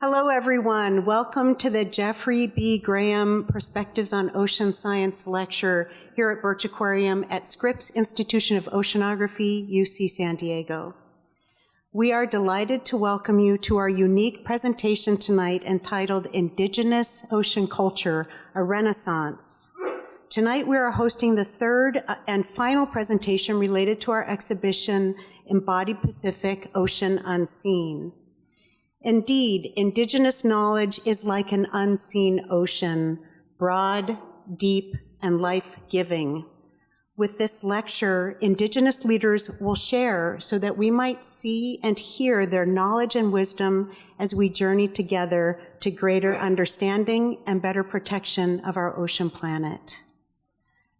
Hello, everyone. Welcome to the Jeffrey B. Graham Perspectives on Ocean Science lecture here at Birch Aquarium at Scripps Institution of Oceanography, UC San Diego. We are delighted to welcome you to our unique presentation tonight entitled Indigenous Ocean Culture, a Renaissance. Tonight we are hosting the third and final presentation related to our exhibition, Embodied Pacific, Ocean Unseen. Indeed, indigenous knowledge is like an unseen ocean, broad, deep, and life-giving. With this lecture, indigenous leaders will share so that we might see and hear their knowledge and wisdom as we journey together to greater understanding and better protection of our ocean planet.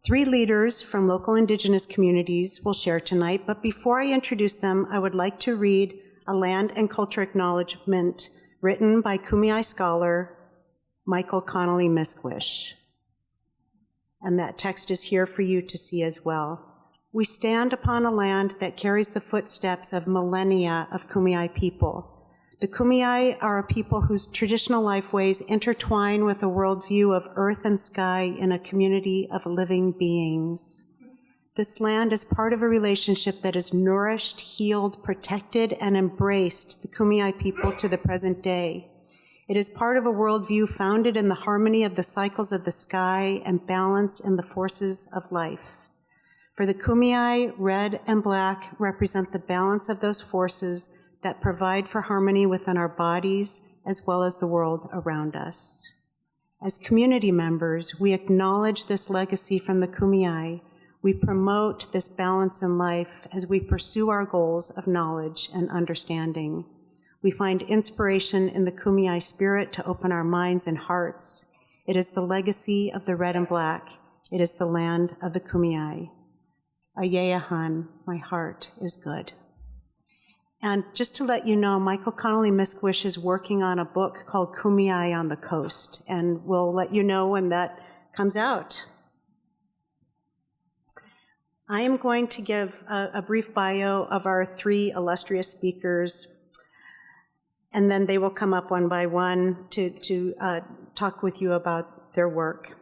3 leaders from local indigenous communities will share tonight, but before I introduce them, I would like to read a land and culture acknowledgement written by Kumeyaay scholar Michael Connolly Misquish. And that text is here for you to see as well. We stand upon a land that carries the footsteps of millennia of Kumeyaay people. The Kumeyaay are a people whose traditional lifeways intertwine with a worldview of earth and sky in a community of living beings. This land is part of a relationship that has nourished, healed, protected, and embraced the Kumeyaay people to the present day. It is part of a worldview founded in the harmony of the cycles of the sky and balance in the forces of life. For the Kumeyaay, red and black represent the balance of those forces that provide for harmony within our bodies as well as the world around us. As community members, we acknowledge this legacy from the Kumeyaay. We promote this balance in life as we pursue our goals of knowledge and understanding. We find inspiration in the Kumeyaay spirit to open our minds and hearts. It is the legacy of the red and black. It is the land of the Kumeyaay. Ayayahan, my heart is good. And just to let you know, Michael Connolly Misquish is working on a book called Kumeyaay on the Coast, and we'll let you know when that comes out. I am going to give a brief bio of our 3 illustrious speakers, and then they will come up one by one to talk with you about their work.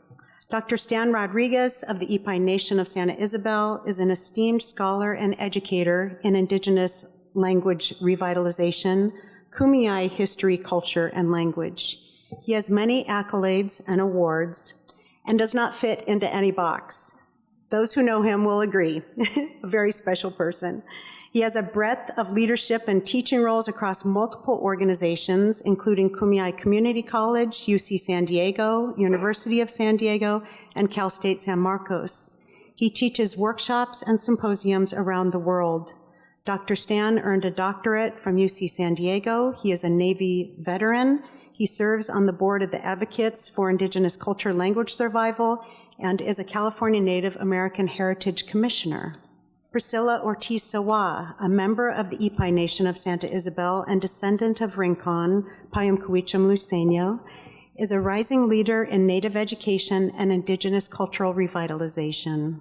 Dr. Stan Rodriguez of the Iipay Nation of Santa Ysabel is an esteemed scholar and educator in Indigenous language revitalization, Kumeyaay history, culture, and language. He has many accolades and awards and does not fit into any box. Those who know him will agree, a very special person. He has a breadth of leadership and teaching roles across multiple organizations, including Kumeyaay Community College, UC San Diego, University of San Diego, and Cal State San Marcos. He teaches workshops and symposiums around the world. Dr. Stan earned a doctorate from UC San Diego. He is a Navy veteran. He serves on the board of the Advocates for Indigenous Culture Language Survival and is a California Native American Heritage Commissioner. Priscilla Ortiz Sawah, a member of the Iipay Nation of Santa Ysabel and descendant of Rincon, Payamcuicham Luiseño, is a rising leader in Native education and Indigenous cultural revitalization.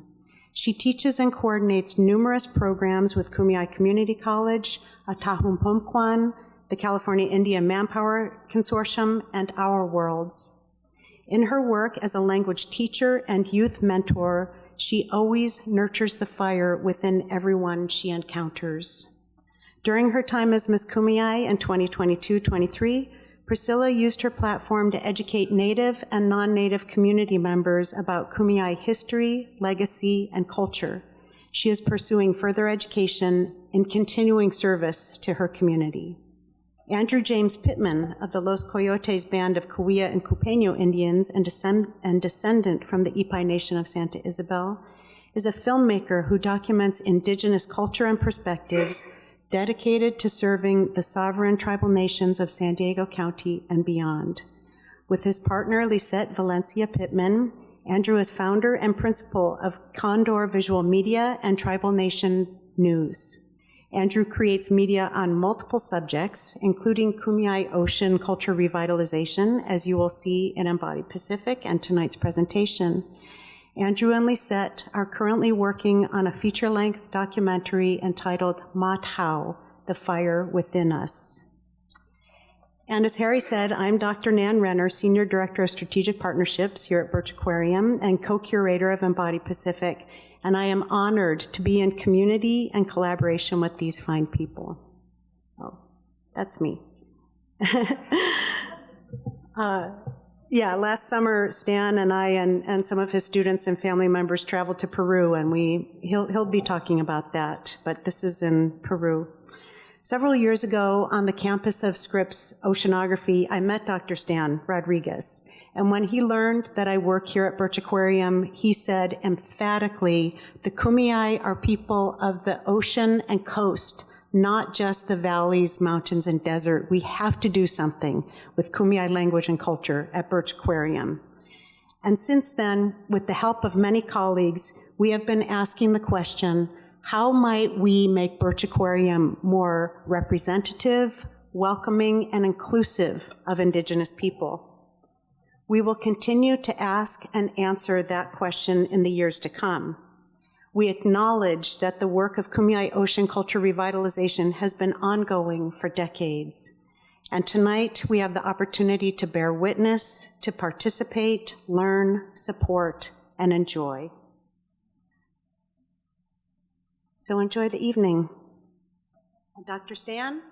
She teaches and coordinates numerous programs with Kumeyaay Community College, Atahumpumquan, the California Indian Manpower Consortium, and Our Worlds. In her work as a language teacher and youth mentor, she always nurtures the fire within everyone she encounters. During her time as Miss Kumeyaay in 2022-23, Priscilla used her platform to educate Native and non-Native community members about Kumeyaay history, legacy, and culture. She is pursuing further education in continuing service to her community. Andrew James Pittman of the Los Coyotes band of kwaiyo and Cupeño Indians and descendant from the Iipay Nation of Santa Ysabel, is a filmmaker who documents indigenous culture and perspectives dedicated to serving the sovereign tribal nations of San Diego County and beyond. With his partner, Lisette Valencia Pitman, Andrew is founder and principal of Condor Visual Media and Tribal Nation News. Andrew creates media on multiple subjects, including Kumeyaay Ocean culture revitalization, as you will see in Embodied Pacific and tonight's presentation. Andrew and Lisette are currently working on a feature-length documentary entitled Mat Hau, The Fire Within Us. And as Harry said, I'm Dr. Nan Renner, Senior Director of Strategic Partnerships here at Birch Aquarium and co-curator of Embody Pacific. And I am honored to be in community and collaboration with these fine people. Oh, that's me. Last summer, Stan and I and some of his students and family members traveled to Peru, and he'll be talking about that, but this is in Peru. Several years ago, on the campus of Scripps Oceanography, I met Dr. Stan Rodriguez, and when he learned that I work here at Birch Aquarium, he said emphatically, the Kumeyaay are people of the ocean and coast, not just the valleys, mountains, and desert. We have to do something with Kumeyaay language and culture at Birch Aquarium. And since then, with the help of many colleagues, we have been asking the question, how might we make Birch Aquarium more representative, welcoming, and inclusive of Indigenous people? We will continue to ask and answer that question in the years to come. We acknowledge that the work of Kumeyaay ocean culture revitalization has been ongoing for decades. And tonight, we have the opportunity to bear witness, to participate, learn, support, and enjoy. So enjoy the evening. Dr. Stan?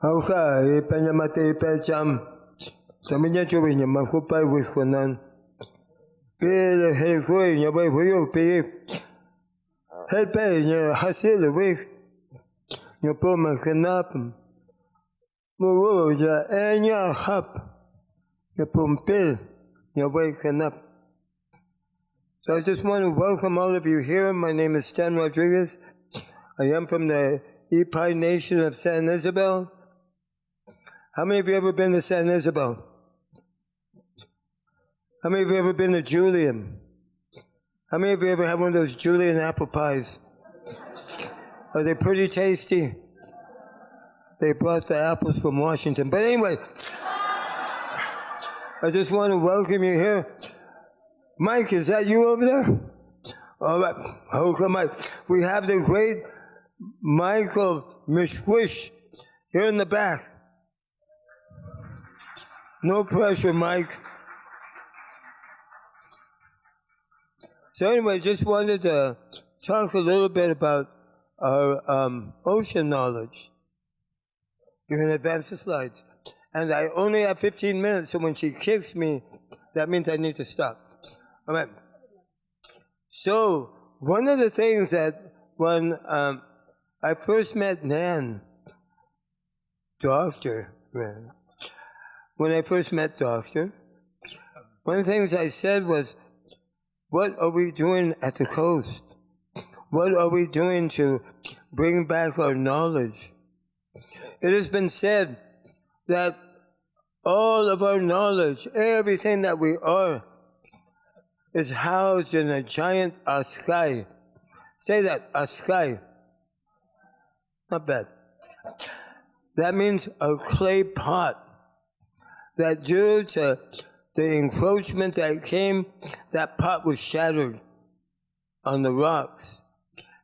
Okay, Iipay-Tipay-Cham. Saminya chubinya makupay wiskunan. Pele helkoi nyabay huyo pi. Helpay nya hasil wik. Nya po makanap. Muwo ja enya hap. Nya pumpil nyabay kanap. So I just want to welcome all of you here. My name is Stan Rodriguez. I am from the Iipay Nation of San Ysabel. How many of you ever been to San Ysabel? How many of you ever been to Julian? How many of you ever had one of those Julian apple pies? Are they pretty tasty? They brought the apples from Washington. But anyway, I just want to welcome you here. Mike, is that you over there? All right. Okay, Mike. We have the great Michael Mishwish here in the back. No pressure, Mike. So anyway, just wanted to talk a little bit about our ocean knowledge. You can advance the slides. And I only have 15 minutes, so when she kicks me, that means I need to stop. All right. So one of the things that when I first met Nan, when I first met Doctor, one of the things I said was, what are we doing at the coast? What are we doing to bring back our knowledge? It has been said that all of our knowledge, everything that we are, is housed in a giant askai. Say that, askai. Not bad. That means a clay pot. That due to the encroachment that came, that pot was shattered on the rocks.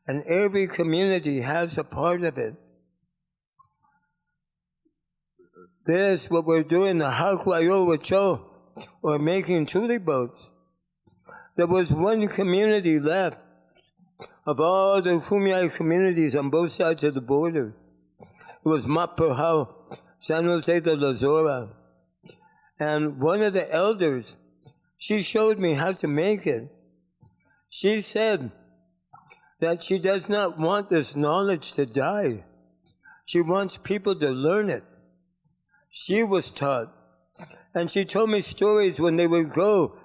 And every community has a part of it. This, what we're doing, the kwaiyo, or making tule boats. There was one community left of all the Kumeyaay communities on both sides of the border. It was Mapurhao, San Jose de la Zora. And one of the elders, she showed me how to make it. She said that she does not want this knowledge to die. She wants people to learn it. She was taught. And she told me stories when they would go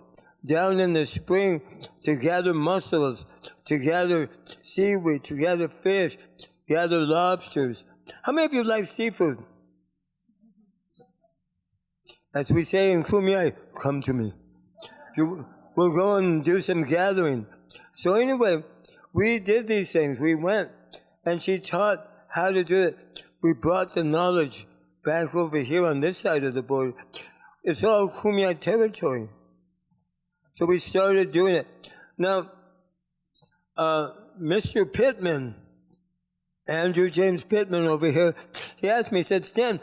down in the spring to gather mussels, to gather seaweed, to gather fish, gather lobsters. How many of you like seafood? As we say in Kumeyaay, come to me. We'll go and do some gathering. So anyway, we did these things. We went, and she taught how to do it. We brought the knowledge back over here on this side of the border, it's all Kumeyaay territory. So we started doing it. Now, Mr. Pittman, Andrew James Pittman over here, he asked me, he said, Stan,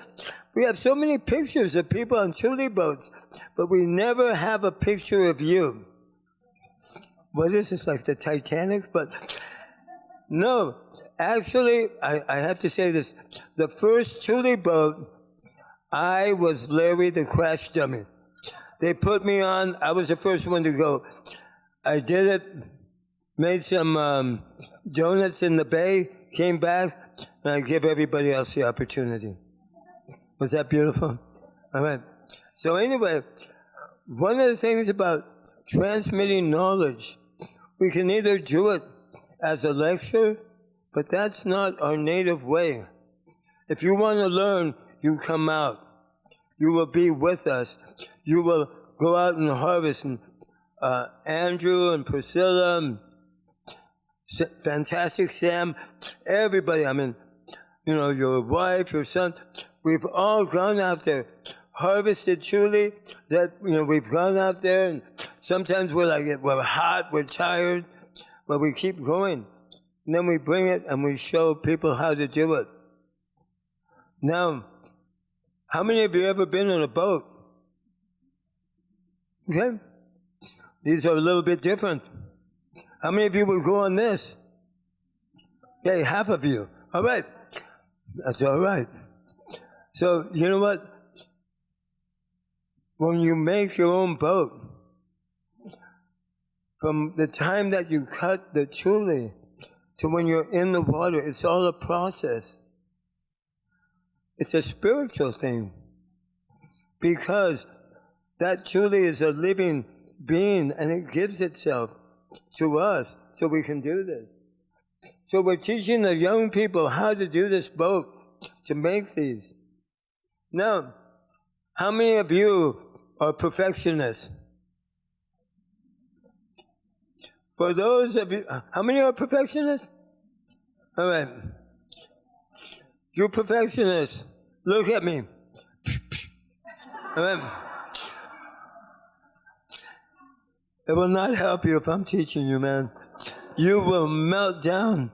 we have so many pictures of people on tule boats, but we never have a picture of you. What is this, like the Titanic? But no, actually, I have to say this. The first tule boat, I was Larry the crash dummy. They put me on, I was the first one to go. I did it, made some donuts in the bay, came back, and I give everybody else the opportunity. Was that beautiful? All right. So anyway, one of the things about transmitting knowledge, we can either do it as a lecture, but that's not our native way. If you want to learn, you come out. You will be with us. You will go out and harvest. And Andrew and Priscilla, and fantastic Sam, everybody, I mean, you know, your wife, your son, we've all gone out there, harvested tule, that, you know, we've gone out there, and sometimes we're hot, we're tired, but we keep going. And then we bring it and we show people how to do it. Now, how many of you ever been on a boat? Okay? These are a little bit different. How many of you would go on this? Okay, half of you. All right. That's all right. So, you know what? When you make your own boat, from the time that you cut the tule to when you're in the water, it's all a process. It's a spiritual thing. Because that tule is a living being and it gives itself to us so we can do this. So we're teaching the young people how to do this boat, to make these. Now, how many of you are perfectionists? For those of you, how many are perfectionists? All right. You perfectionists, look at me. All right. It will not help you if I'm teaching you, man. You will melt down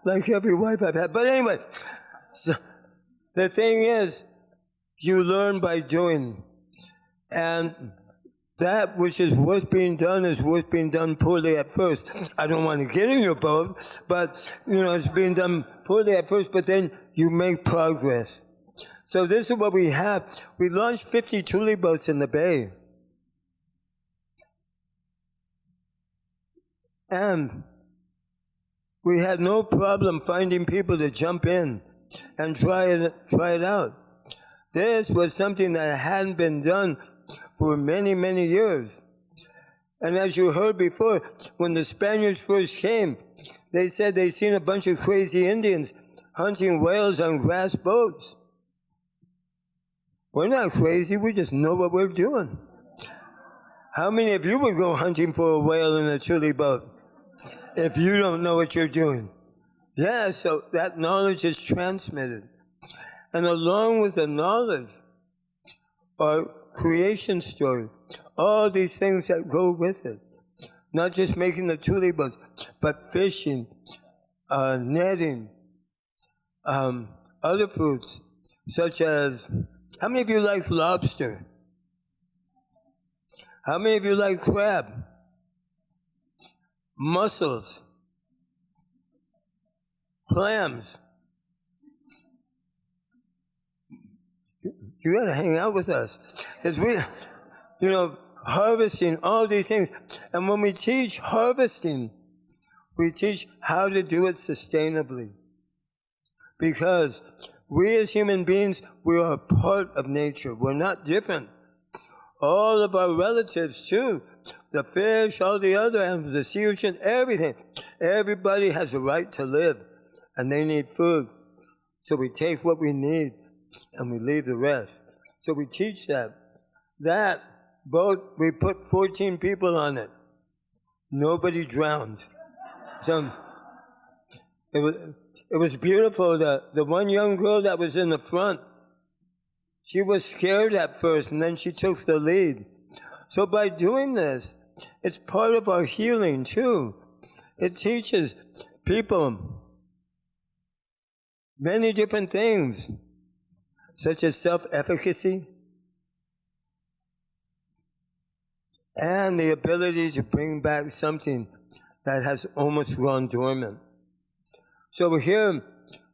like every wife I've had. But anyway, so the thing is, you learn by doing. And that which is worth being done is worth being done poorly at first. I don't want to get in your boat, but, you know, it's being done poorly at first, but then you make progress. So this is what we have. We launched 50 tule boats in the bay. And we had no problem finding people to jump in and try it out. This was something that hadn't been done for many, many years. And as you heard before, when the Spaniards first came, they said they'd seen a bunch of crazy Indians hunting whales on grass boats. We're not crazy, we just know what we're doing. How many of you would go hunting for a whale in a tule boat if you don't know what you're doing? Yeah, so that knowledge is transmitted. And along with the knowledge, our creation story, all these things that go with it. Not just making the tule boats, but fishing, netting, other foods, such as, how many of you like lobster? How many of you like crab? Mussels? Clams? You gotta hang out with us. Because we, you know, harvesting, all these things. And when we teach harvesting, we teach how to do it sustainably. Because we as human beings, we are a part of nature. We're not different. All of our relatives too, the fish, all the other animals, the sea urchin, everything. Everybody has a right to live, and they need food. So we take what we need, and we leave the rest. So we teach that. That boat, we put 14 people on it. Nobody drowned. So it was beautiful. The one young girl that was in the front, She was scared at first, and then she took the lead. So by doing this, it's part of our healing too. It teaches people many different things, such as self-efficacy and the ability to bring back something that has almost gone dormant. So we're here,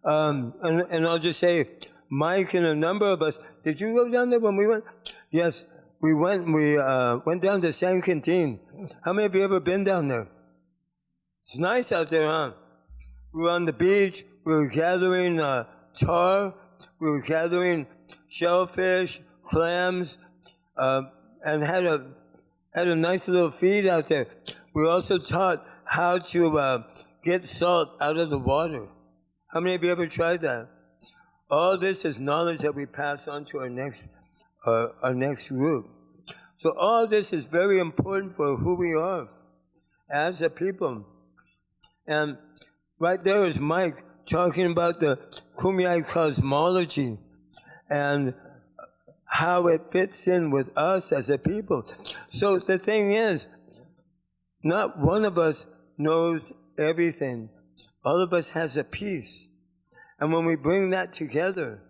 and I'll just say, Mike and a number of us, did you go down there when we went? Yes, we went down to San Quintin. How many of you ever been down there? It's nice out there, huh? We were on the beach, we were gathering tar, we were gathering shellfish, clams, and had a nice little feed out there. We were also taught how to get salt out of the water. How many of you ever tried that? All this is knowledge that we pass on to our next group. So all this is very important for who we are as a people. And right there is Mike talking about the Kumeyaay cosmology and how it fits in with us as a people. So the thing is, not one of us knows everything. All of us has a piece. And when we bring that together,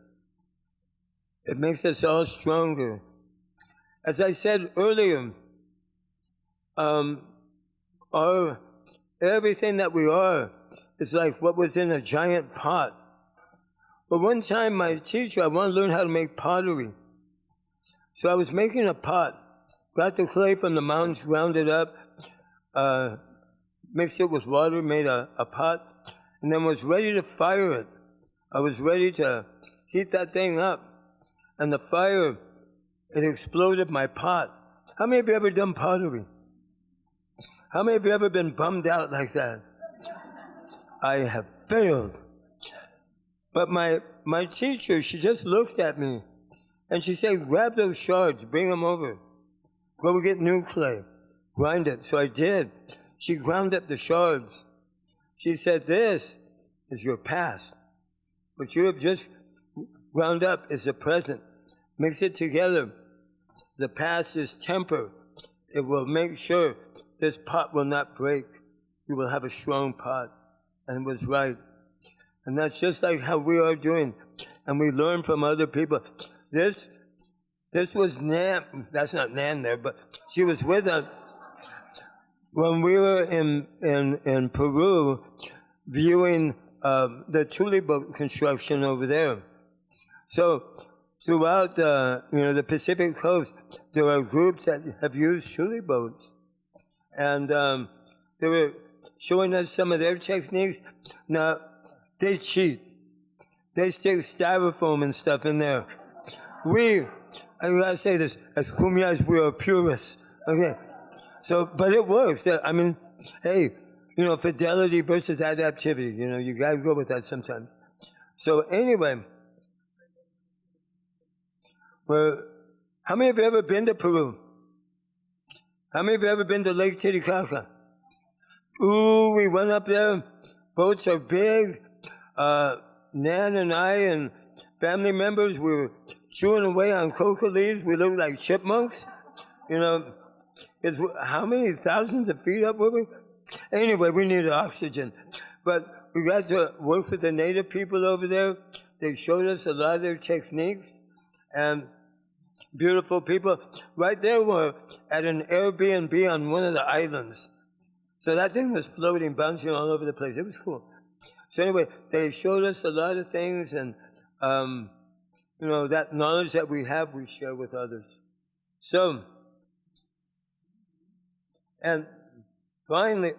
it makes us all stronger. As I said earlier, everything that we are is like what was in a giant pot. But one time my teacher, I wanted to learn how to make pottery. So I was making a pot, got the clay from the mountains, ground it up, mixed it with water, made a pot, and then was ready to fire it. I was ready to heat that thing up. And the fire, it exploded my pot. How many of you ever done pottery? How many of you ever been bummed out like that? I have failed. But my teacher, she just looked at me and she said, grab those shards, bring them over. Go get new clay, grind it. So I did. She ground up the shards. She said, this is your past. What you have just ground up is the present. Mix it together. The past is temper. It will make sure this pot will not break. You will have a strong pot. And it was right. And that's just like how we are doing. And we learn from other people. This was Nan. That's not Nan there, but she was with us when we were in Peru viewing the tule boat construction over there. So throughout the Pacific coast, there are groups that have used tule boats, and they were showing us some of their techniques. Now they cheat; they stick styrofoam and stuff in there. I gotta say this, as Kumeyaay's, we are purists. Okay, so but it works. I mean, hey. Fidelity versus adaptivity. You gotta go with that sometimes. So anyway, how many of you ever been to Peru? How many of you ever been to Lake Titicaca? Ooh, we went up there. Boats are big. Nan and I and family members, we were chewing away on coca leaves. We looked like chipmunks. How many thousands of feet up were we? Anyway, we needed oxygen. But we got to work with the native people over there. They showed us a lot of their techniques. And beautiful people. Right there, we're at an Airbnb on one of the islands. So that thing was floating, bouncing all over the place. It was cool. So anyway, they showed us a lot of things. And, that knowledge that we have, we share with others. So, and finally,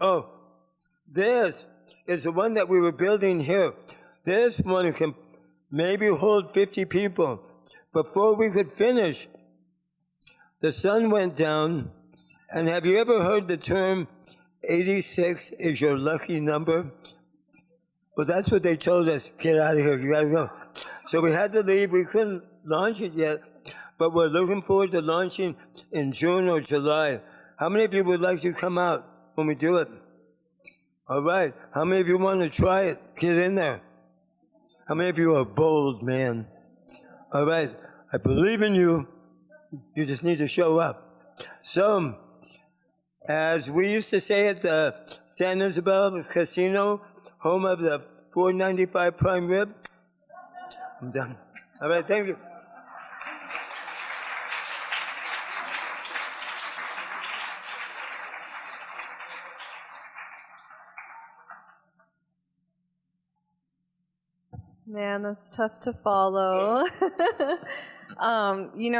this is the one that we were building here. This one can maybe hold 50 people. Before we could finish, the sun went down. And have you ever heard the term 86 is your lucky number? Well, that's what they told us. Get out of here. You got to go. So we had to leave. We couldn't launch it yet, but we're looking forward to launching in June or July. How many of you would like to come out when we do it? All right. How many of you want to try it? Get in there. How many of you are bold, man? All right. I believe in you. You just need to show up. So, as we used to say at the San Ysabel Casino, home of the 495 prime rib, I'm done. All right, thank you. Man, that's tough to follow.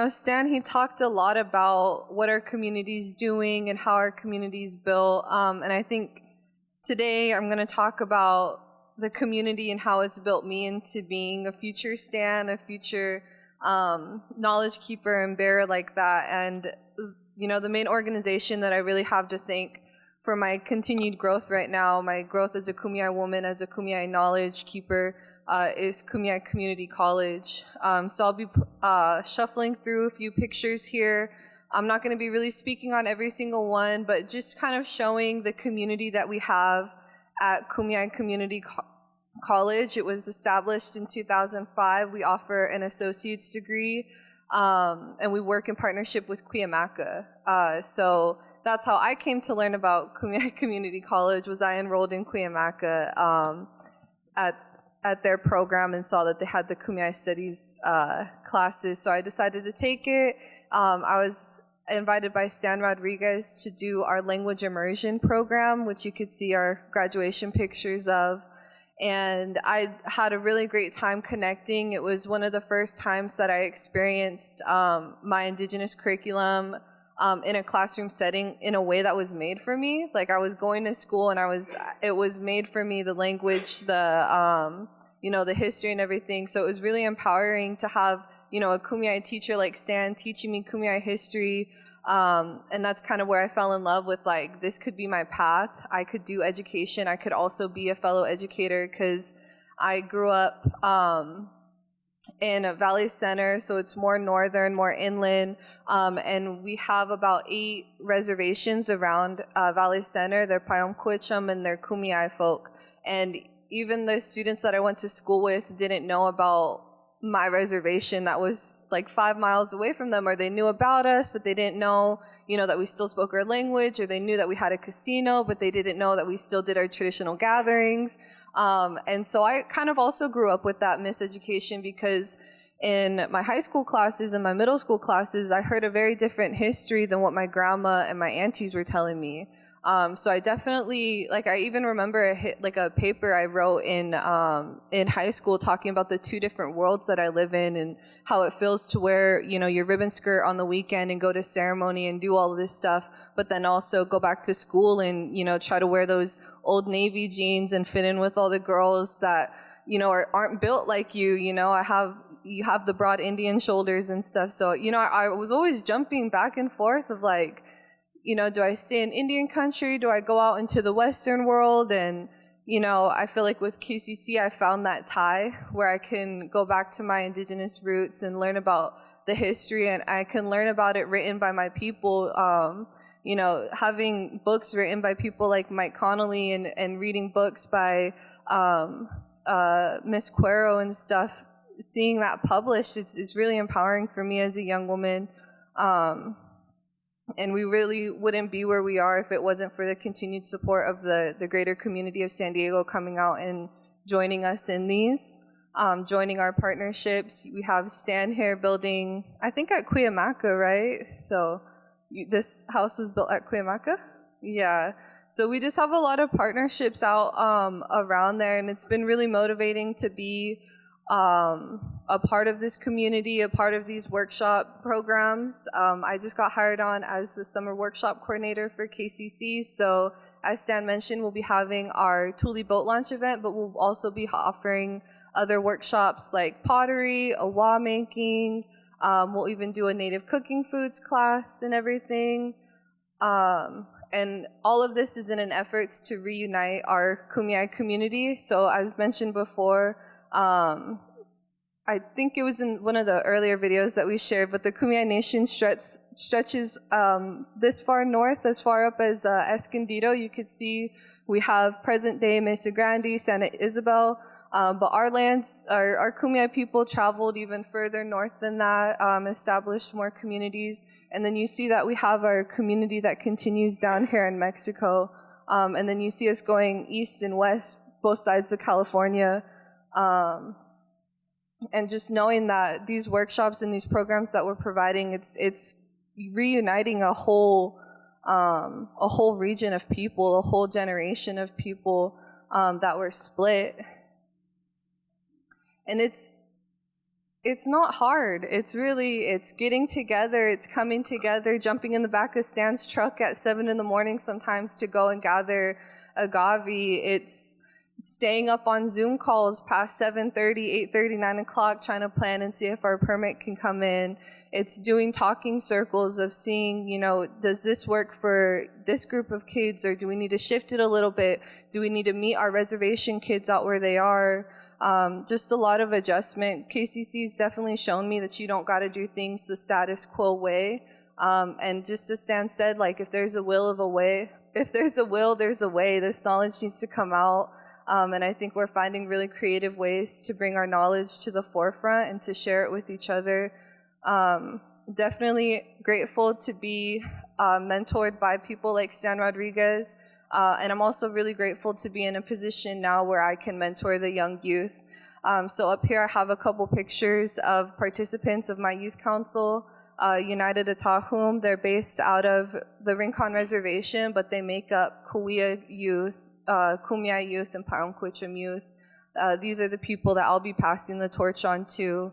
Stan, he talked a lot about what our community's doing and how our community's built. And I think today I'm going to talk about the community and how it's built me into being a future Stan, a future knowledge keeper and bearer like that. And, the main organization that I really have to thank for my continued growth right now, my growth as a Kumeyaay woman, as a Kumeyaay knowledge keeper, is Kumeyaay Community College. So I'll be shuffling through a few pictures here. I'm not going to be really speaking on every single one, but just kind of showing the community that we have at Kumeyaay Community College. It was established in 2005. We offer an associate's degree, and we work in partnership with Cuyamaca. So that's how I came to learn about Kumeyaay Community College. Was I enrolled in Cuyamaca at their program and saw that they had the Kumeyaay Studies classes, so I decided to take it. I was invited by Stan Rodriguez to do our language immersion program, which you could see our graduation pictures of. And I had a really great time connecting. It was one of the first times that I experienced my Indigenous curriculum in a classroom setting in a way that was made for me. Like, I was going to school and it was made for me, the language, the history and everything. So it was really empowering to have, a Kumeyaay teacher like Stan teaching me Kumeyaay history. And that's kind of where I fell in love with, like, this could be my path. I could do education. I could also be a fellow educator because I grew up in a Valley Center, so it's more northern, more inland, and we have about 8 reservations around Valley Center. They're Payom and they're Kumeyaay folk. And even the students that I went to school with didn't know about my reservation that was like 5 miles away from them, or they knew about us, but they didn't know, that we still spoke our language, or they knew that we had a casino, but they didn't know that we still did our traditional gatherings. And so I kind of also grew up with that miseducation because in my high school classes and my middle school classes, I heard a very different history than what my grandma and my aunties were telling me. So I definitely, I even remember a paper I wrote in high school talking about the 2 different worlds that I live in and how it feels to wear, your ribbon skirt on the weekend and go to ceremony and do all of this stuff, but then also go back to school and, try to wear those old Navy jeans and fit in with all the girls that, aren't built like you, you have the broad Indian shoulders and stuff. So, I was always jumping back and forth of do I stay in Indian country? Do I go out into the Western world? And, I feel like with KCC, I found that tie where I can go back to my Indigenous roots and learn about the history, and I can learn about it written by my people. Having books written by people like Mike Connolly and reading books by Miss Cuero and stuff, seeing that published, it's really empowering for me as a young woman. And we really wouldn't be where we are if it wasn't for the continued support of the greater community of San Diego coming out and joining us in these, joining our partnerships. We have Stan here building, I think at Cuyamaca, right? So this house was built at Cuyamaca? Yeah. So we just have a lot of partnerships out around there, and it's been really motivating to be a part of this community, a part of these workshop programs. I just got hired on as the summer workshop coordinator for KCC. So as Stan mentioned, we'll be having our tule boat launch event, but we'll also be offering other workshops like pottery, awa making. We'll even do a native cooking foods class and everything. And all of this is in an effort to reunite our Kumeyaay community. So as mentioned before, I think it was in one of the earlier videos that we shared, but the Kumeyaay Nation stretches this far north, as far up as Escondido. You could see we have present-day Mesa Grande, Santa Ysabel, But our lands, our Kumeyaay people traveled even further north than that, established more communities. And then you see that we have our community that continues down here in Mexico. And then you see us going east and west, both sides of California. And just knowing that these workshops and these programs that we're providing, it's reuniting a whole region of people, a whole generation of people that were split. And it's not hard. It's getting together, it's coming together, jumping in the back of Stan's truck at 7 in the morning sometimes to go and gather agave. It's staying up on Zoom calls past 7:30, 8:30, 9 o'clock, trying to plan and see if our permit can come in. It's doing talking circles of seeing, does this work for this group of kids, or do we need to shift it a little bit? Do we need to meet our reservation kids out where they are? Just a lot of adjustment. KCC's definitely shown me that you don't got to do things the status quo way. And just as Stan said, if there's a will, there's a way. This knowledge needs to come out. And I think we're finding really creative ways to bring our knowledge to the forefront and to share it with each other. Definitely grateful to be mentored by people like Stan Rodriguez. And I'm also really grateful to be in a position now where I can mentor the young youth. So up here I have a couple pictures of participants of my youth council, United Atahum. They're based out of the Rincon Reservation, but they make up Kumeyaay youth, Kumeyaay youth, and Paungquichum youth. These are the people that I'll be passing the torch on to,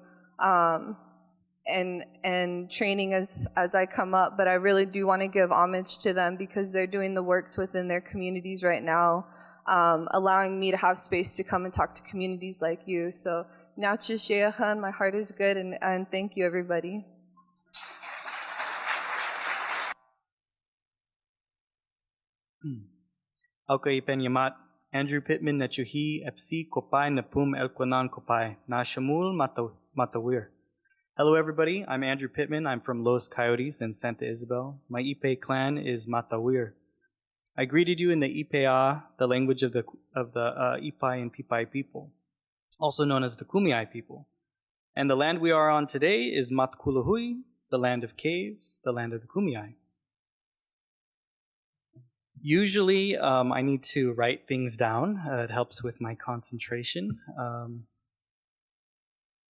and training as I come up. But I really do want to give homage to them because they're doing the works within their communities right now, allowing me to have space to come and talk to communities like you. So, my heart is good, and thank you, everybody. Okay, Penyamat, Andrew Pittman na chuhi epsi kopay na pum elkwanan kopay na shamul matawir. Hello, everybody. I'm Andrew Pittman. I'm from Los Coyotes in Santa Ysabel. My Ipe clan is Matawir. I greeted you in the Ipe'a, the language of the Ipai and Pipai people, also known as the Kumeyaay people. And the land we are on today is Matkulahui, the land of caves, the land of the Kumeyaay. Usually, I need to write things down. It helps with my concentration.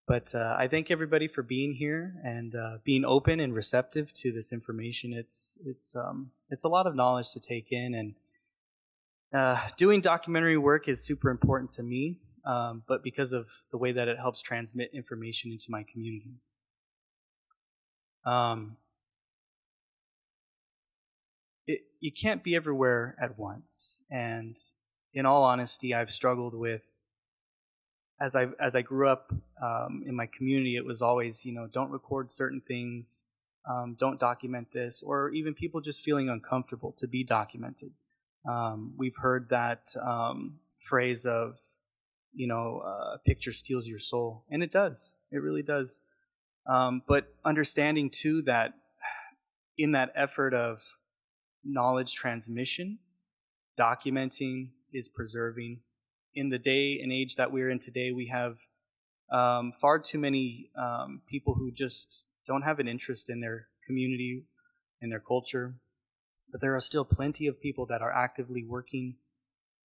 But I thank everybody for being here and being open and receptive to this information. It's a lot of knowledge to take in, and doing documentary work is super important to me. But because of the way that it helps transmit information into my community. You can't be everywhere at once, and in all honesty, I've struggled with. As I grew up in my community, it was always, don't record certain things, don't document this, or even people just feeling uncomfortable to be documented. We've heard that phrase of, a picture steals your soul, and it does. It really does. But understanding too that in that effort of knowledge transmission, documenting is preserving. In the day and age that we're in today, we have far too many people who just don't have an interest in their community, in their culture. But there are still plenty of people that are actively working,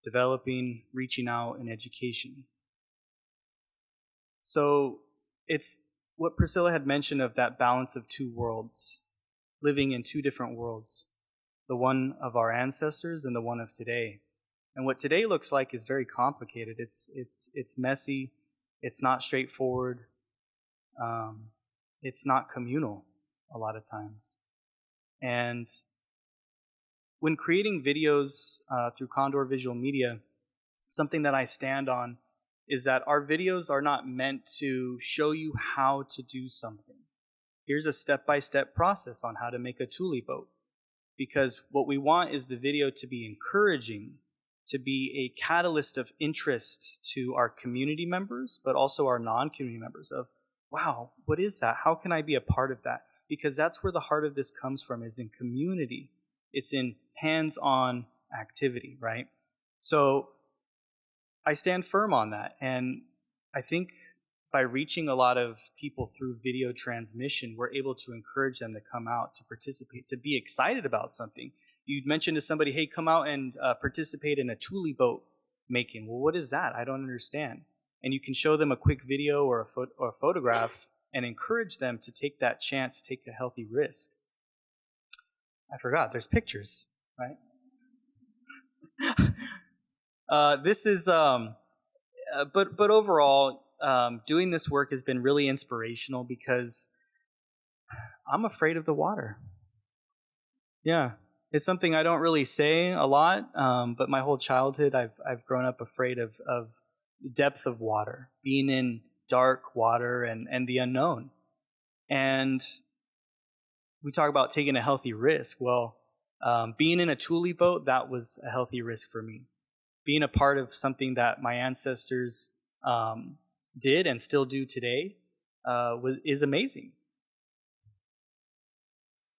developing, reaching out in education. So it's what Priscilla had mentioned of that balance of two worlds, living in two different worlds, the one of our ancestors and the one of today. And what today looks like is very complicated. It's messy. It's not straightforward. It's not communal a lot of times. And when creating videos through Condor Visual Media, something that I stand on is that our videos are not meant to show you how to do something. Here's a step-by-step process on how to make a tule boat. Because what we want is the video to be encouraging, to be a catalyst of interest to our community members, but also our non-community members of, wow, what is that? How can I be a part of that? Because that's where the heart of this comes from, is in community. It's in hands-on activity, right? So I stand firm on that. And I think by reaching a lot of people through video transmission, we're able to encourage them to come out, to participate, to be excited about something. You mentioned to somebody, hey, come out and participate in a tule boat making. Well, what is that? I don't understand. And you can show them a quick video or a photograph and encourage them to take that chance, take a healthy risk. I forgot, there's pictures, right? This is, but overall, doing this work has been really inspirational because I'm afraid of the water. Yeah, it's something I don't really say a lot, but my whole childhood I've grown up afraid of the depth of water, being in dark water and the unknown. And we talk about taking a healthy risk. Well, being in a tule boat, that was a healthy risk for me. Being a part of something that my ancestors did and still do today is amazing.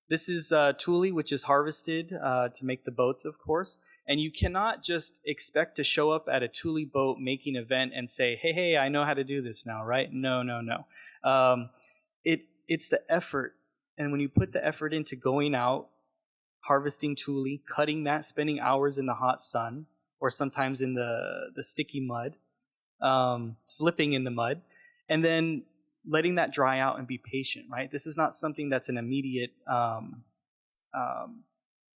This is tule, which is harvested to make the boats, of course. And you cannot just expect to show up at a tule boat making event and say, hey, I know how to do this now, right? No. It's the effort. And when you put the effort into going out, harvesting tule, cutting that, spending hours in the hot sun, or sometimes in the sticky mud, slipping in the mud, and then letting that dry out and be patient, right? This is not something that's an immediate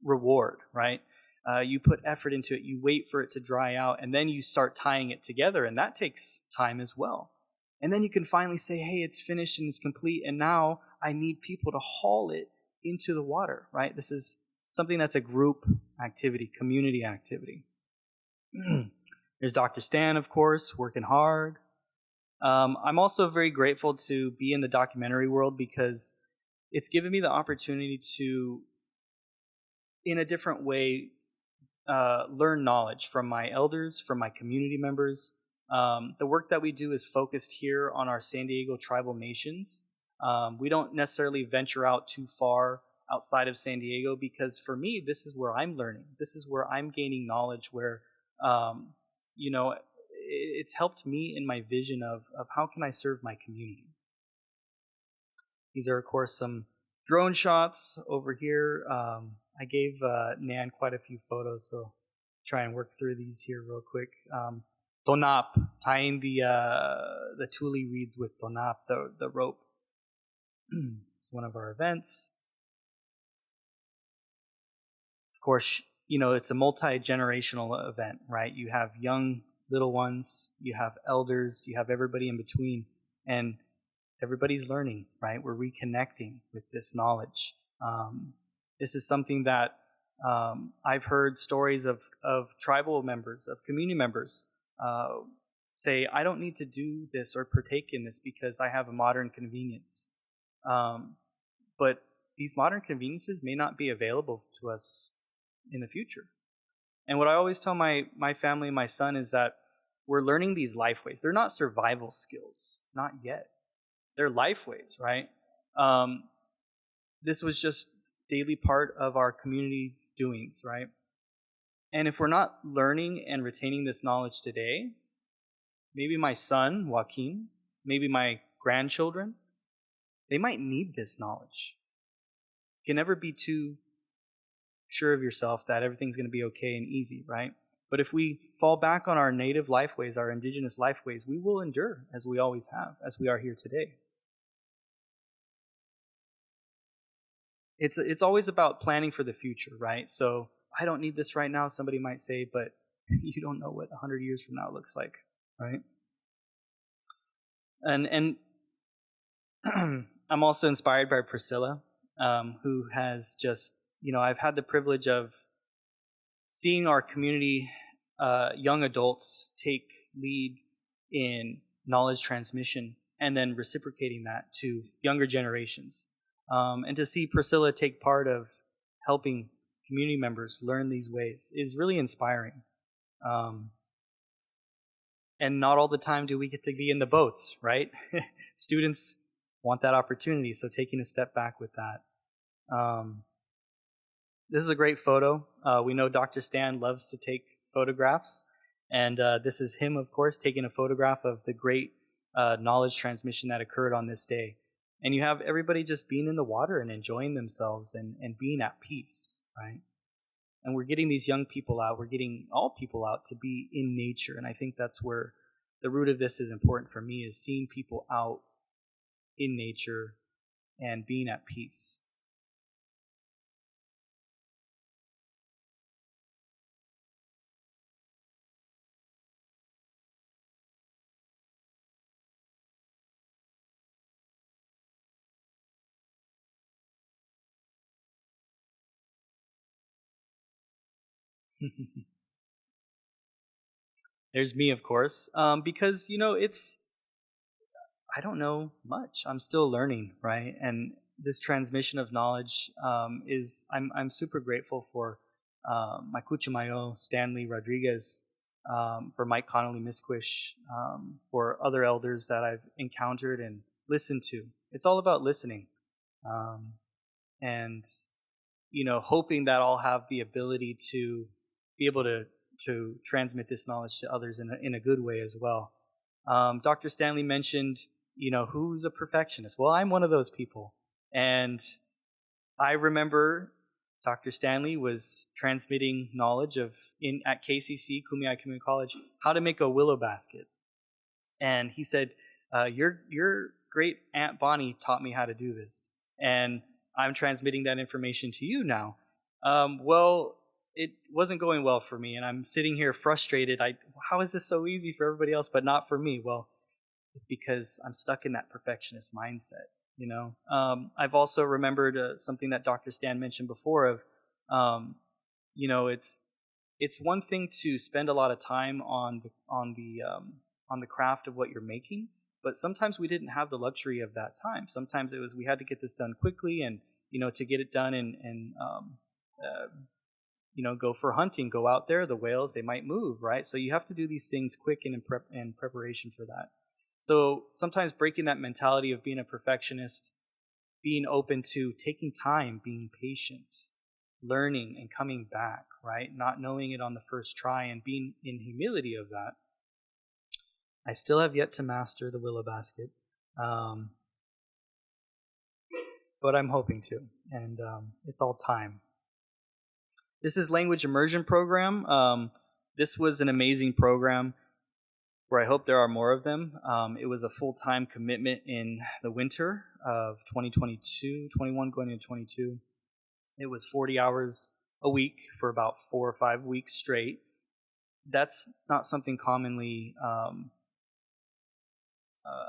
reward, right? You put effort into it, you wait for it to dry out, and then you start tying it together, and that takes time as well. And then you can finally say, hey, it's finished and it's complete, and now I need people to haul it into the water, right? This is something that's a group activity, community activity. There's Dr. Stan, of course, working hard. I'm also very grateful to be in the documentary world because it's given me the opportunity to, in a different way, learn knowledge from my elders, from my community members. The work that we do is focused here on our San Diego tribal nations. We don't necessarily venture out too far outside of San Diego because for me, this is where I'm learning. This is where I'm gaining knowledge where, it's helped me in my vision of how can I serve my community. These are, of course, some drone shots over here. I gave Nan quite a few photos, so try and work through these here real quick. Tonap, tying the tule reeds with tonap, the rope. It's one of our events. Of course, it's a multi-generational event, right? You have young little ones, you have elders, you have everybody in between, and everybody's learning, right? We're reconnecting with this knowledge. This is something that I've heard stories of tribal members, of community members say, I don't need to do this or partake in this because I have a modern convenience. But these modern conveniences may not be available to us in the future. And what I always tell my family and my son is that we're learning these life ways. They're not survival skills, not yet. They're life ways, right? This was just daily part of our community doings, right? And if we're not learning and retaining this knowledge today, maybe my son, Joaquin, maybe my grandchildren, they might need this knowledge. You can never be too sure of yourself that everything's going to be okay and easy, right? But if we fall back on our native life ways, our indigenous life ways, we will endure as we always have, as we are here today. It's always about planning for the future, right? So I don't need this right now, somebody might say, but you don't know what 100 years from now looks like, right? And I'm also inspired by Priscilla, who has just, I've had the privilege of seeing our community, young adults take lead in knowledge transmission and then reciprocating that to younger generations. And to see Priscilla take part of helping community members learn these ways is really inspiring. And not all the time do we get to be in the boats, right? Students want that opportunity, so taking a step back with that. This is a great photo. We know Dr. Stan loves to take photographs, And this is him, of course, taking a photograph of the great knowledge transmission that occurred on this day. And you have everybody just being in the water and enjoying themselves and being at peace, right? And we're getting these young people out. We're getting all people out to be in nature. And I think that's where the root of this is important for me, is seeing people out in nature and being at peace. There's me, of course, because, I don't know much. I'm still learning, right? And this transmission of knowledge I'm super grateful for my Cupeño, Stanley Rodriguez, for Mike Connolly Misquish, for other elders that I've encountered and listened to. It's all about listening, and hoping that I'll have the ability to be able to transmit this knowledge to others in a good way as well. Dr. Stanley mentioned, who's a perfectionist? Well, I'm one of those people. And I remember Dr. Stanley was transmitting knowledge at KCC, Kumeyaay Community College, how to make a willow basket. And he said, your great Aunt Bonnie taught me how to do this. And I'm transmitting that information to you now. Well, it wasn't going well for me, and I'm sitting here frustrated. How is this so easy for everybody else, but not for me? Well, it's because I'm stuck in that perfectionist mindset. I've also remembered something that Dr. Stan mentioned before of, it's one thing to spend a lot of time on the craft of what you're making, but sometimes we didn't have the luxury of that time. Sometimes it was we had to get this done quickly, and to get it done and go for hunting, go out there, the whales, they might move, right? So you have to do these things quick and in preparation for that. So sometimes breaking that mentality of being a perfectionist, being open to taking time, being patient, learning and coming back, right? Not knowing it on the first try and being in humility of that. I still have yet to master the willow basket, but I'm hoping to, and it's all time. This is Language Immersion Program. This was an amazing program where I hope there are more of them. It was a full-time commitment in the winter of 2022, 21 going into 22. It was 40 hours a week for about 4 or 5 weeks straight. That's not something commonly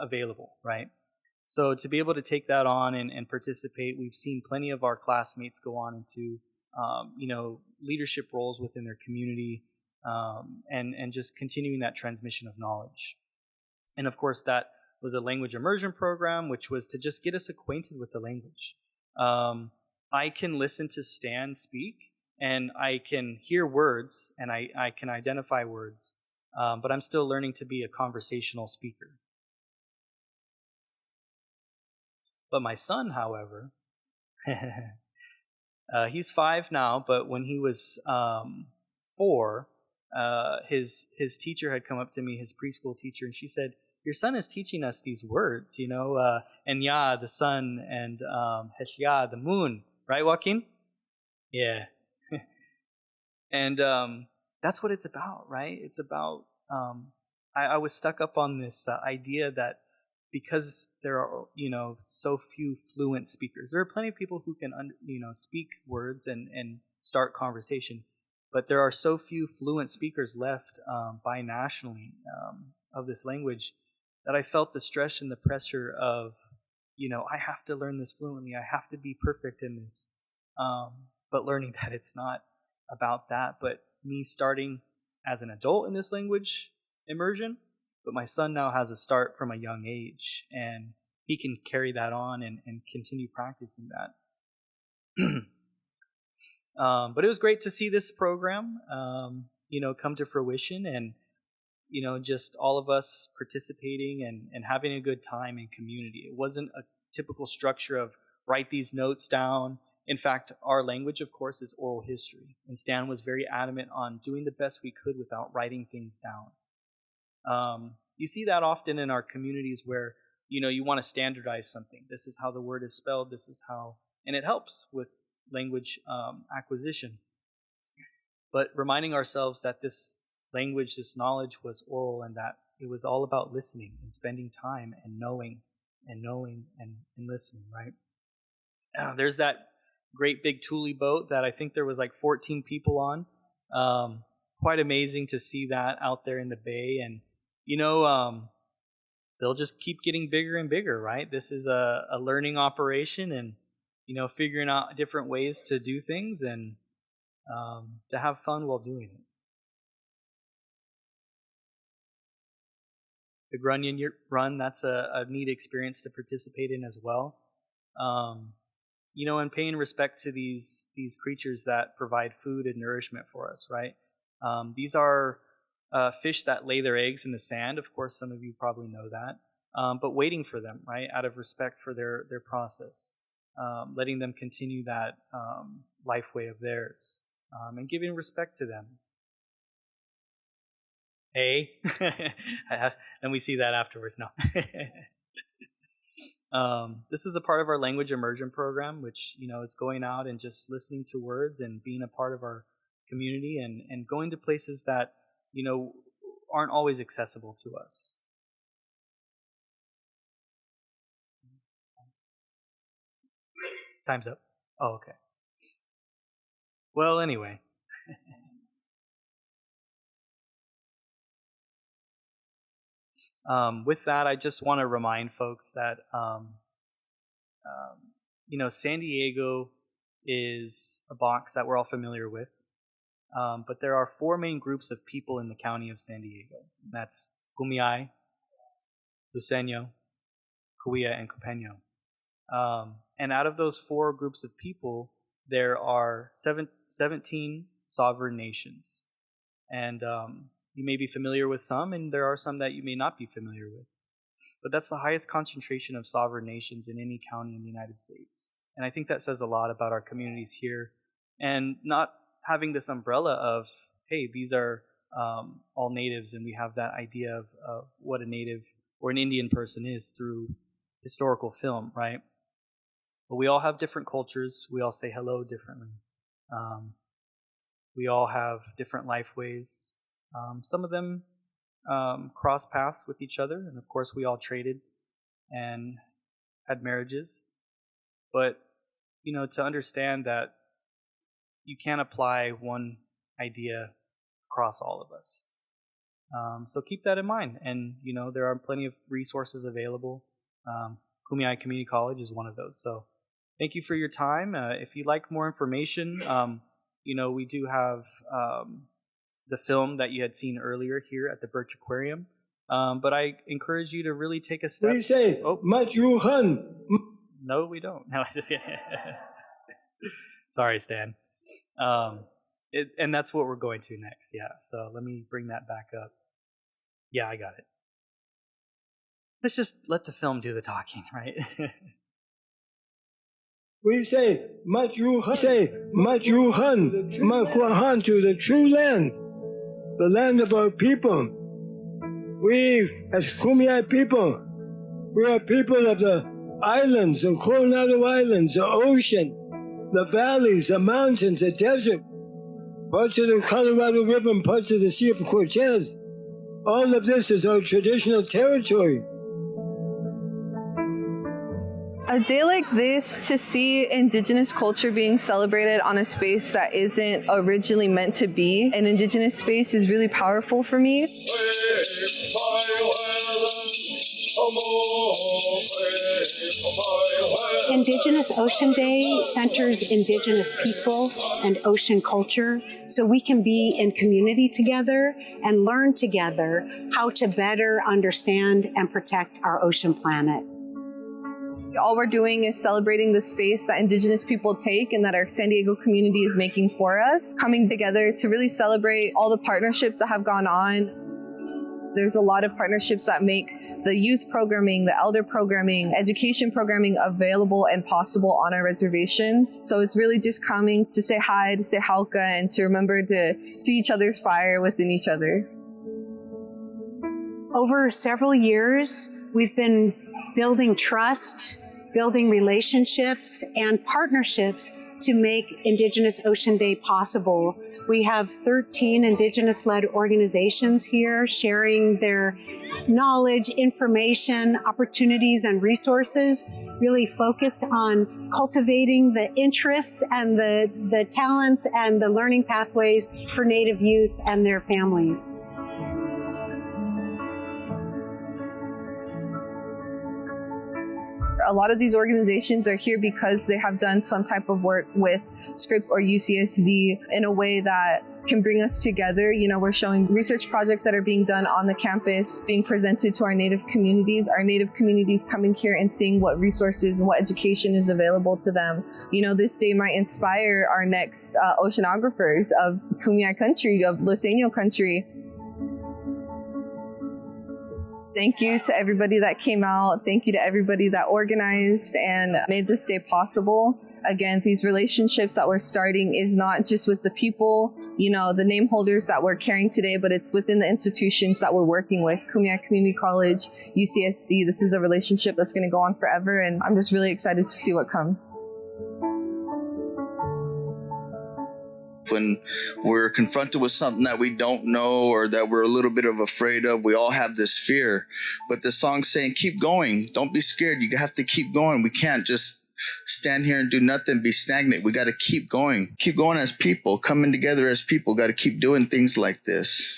available, right? So to be able to take that on and participate, we've seen plenty of our classmates go on into leadership roles within their community, and just continuing that transmission of knowledge. And of course, that was a language immersion program, which was to just get us acquainted with the language. I can listen to Stan speak, and I can hear words, and I can identify words, but I'm still learning to be a conversational speaker. But my son, however, he's 5 now, but when he was 4, his teacher had come up to me, his preschool teacher, and she said, "Your son is teaching us these words, Enya, the sun, and Heshya, the moon, right, Joaquin?" Yeah. And that's what it's about, right? It's about, I was stuck up on this idea that because there are, so few fluent speakers. There are plenty of people who can, speak words and start conversation, but there are so few fluent speakers left binationally of this language that I felt the stress and the pressure of, I have to learn this fluently. I have to be perfect in this. But learning that it's not about that, but me starting as an adult in this language immersion. But my son now has a start from a young age, and he can carry that on and continue practicing that. But it was great to see this program, come to fruition, and, just all of us participating and having a good time in community. It wasn't a typical structure of write these notes down In fact, our language, of course, is oral history. And Stan was very adamant on doing the best we could without writing things down. You see that often in our communities where, you want to standardize something. This is how the word is spelled. This is how, and it helps with language acquisition. But reminding ourselves that this language, this knowledge was oral, and that it was all about listening and spending time and knowing and listening, right? There's that great big tule boat that I think there was like 14 people on. Quite amazing to see that out there in the bay. And, they'll just keep getting bigger and bigger, right? This is a learning operation, and, figuring out different ways to do things and to have fun while doing it. The grunion run, that's a neat experience to participate in as well. And paying respect to these creatures that provide food and nourishment for us, right? These are fish that lay their eggs in the sand. Of course, some of you probably know that. But waiting for them, right, out of respect for their process. Letting them continue that life way of theirs. And giving respect to them. Hey, and we see that afterwards. No. This is a part of our language immersion program, which, is going out and just listening to words and being a part of our community and going to places that, aren't always accessible to us. Time's up. Oh, okay. Well, anyway. With that, I just want to remind folks that, San Diego is a box that we're all familiar with. But there are 4 main groups of people in the county of San Diego. That's Kumeyaay, Luceño, Kwaiyo, and Cupeño. And out of those 4 groups of people, there are 17 sovereign nations. And you may be familiar with some, and there are some that you may not be familiar with. But that's the highest concentration of sovereign nations in any county in the United States. And I think that says a lot about our communities here. And not having this umbrella of, hey, these are all natives, and we have that idea of what a native or an Indian person is through historical film, right? But we all have different cultures. We all say hello differently. We all have different life ways. Some of them cross paths with each other, and of course we all traded and had marriages. But, to understand that you can't apply one idea across all of us. So keep that in mind. And, there are plenty of resources available. Kumeyaay Community College is one of those. So thank you for your time. If you'd like more information, we do have the film that you had seen earlier here at the Birch Aquarium. But I encourage you to really take a step. We say, much you hun. No, we don't. No, I just sorry, Stan. And that's what we're going to next. Yeah. So let me bring that back up. Yeah, I got it. Let's just let the film do the talking, right? We say, much you hun, to the true land, the land of our people. We, as Kumeyaay people, we are people of the islands, the Coronado Islands, the ocean, the valleys, the mountains, the desert, parts of the Colorado River and parts of the Sea of Cortez. All of this is our traditional territory. A day like this, to see Indigenous culture being celebrated on a space that isn't originally meant to be an Indigenous space, is really powerful for me. Indigenous Ocean Day centers Indigenous people and ocean culture, so we can be in community together and learn together how to better understand and protect our ocean planet. All we're doing is celebrating the space that Indigenous people take and that our San Diego community is making for us, coming together to really celebrate all the partnerships that have gone on. There's a lot of partnerships that make the youth programming, the elder programming, education programming available and possible on our reservations. So it's really just coming to say hi, to say hauka, and to remember to see each other's fire within each other. Over several years, we've been building trust, building relationships and partnerships to make Indigenous Ocean Day possible. We have 13 Indigenous-led organizations here sharing their knowledge, information, opportunities, and resources, really focused on cultivating the interests and the talents and the learning pathways for Native youth and their families. A lot of these organizations are here because they have done some type of work with Scripps or UCSD in a way that can bring us together. You know, we're showing research projects that are being done on the campus, being presented to our Native communities coming here and seeing what resources and what education is available to them. You know, this day might inspire our next oceanographers of Kumeyaay country, of Liseño country. Thank you to everybody that came out. Thank you to everybody that organized and made this day possible. Again, these relationships that we're starting is not just with the people, you know, the name holders that we're carrying today, but it's within the institutions that we're working with. Kumeyaay Community College, UCSD, this is a relationship that's going to go on forever, and I'm just really excited to see what comes. When we're confronted with something that we don't know or that we're a little bit of afraid of, we all have this fear. But the song's saying, keep going. Don't be scared. You have to keep going. We can't just stand here and do nothing, be stagnant. We got to keep going. Keep going as people, coming together as people. Got to keep doing things like this.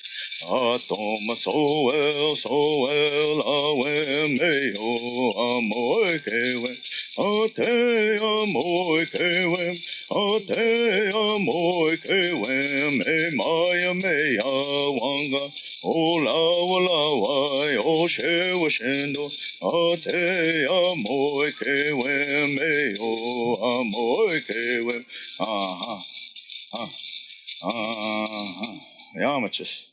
Ate amoy kewem, ate amoy kewem, e maya meya wanga, ola wai, o shewa shendo, ate amoy kewem, e o amoy kewem, yamachis.